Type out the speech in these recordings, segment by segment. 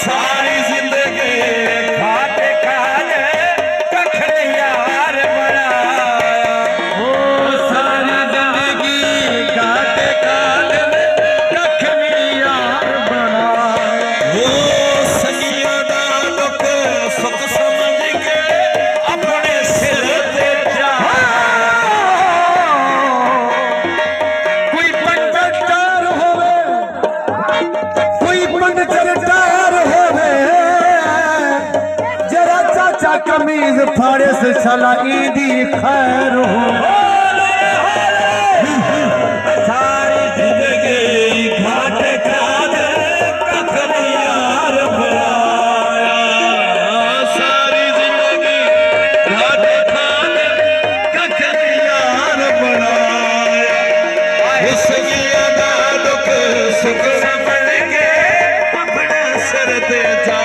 सारी जिंदगी खाते खाने कखड़े यार बनाया। ओ सारी जिंदगी खाते खाने कखड़े यार बनाया। वो सगिया दा दुख सुख समझ के अपने सिर ते जा। कोई पंचकार होवे, कोई पंचकार होवे, जरा चाचा कमीज फाड़े से चला ईदी खैर हो। सारी जिंदगी खाते खाने कखड़े यार बनाया। सारी जिंदगी खाते खाने कखड़े यार बनाया। सगिया दा दुख सुख समझ के अपने सिर ते जा।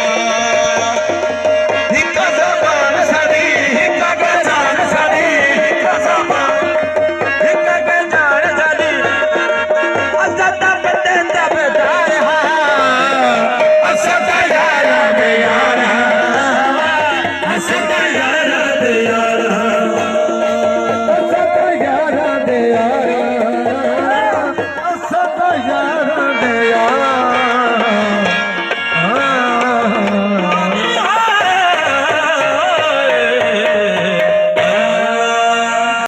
हिका ज़बान साडी हिका पहचान साडी, हिका ज़बान हिका पहचान साडी। असां ता बंदे ताबेदार हां, असां ता यारां दे यार हां, असां ता यारां दे यार हां, असां ता यारां दे यार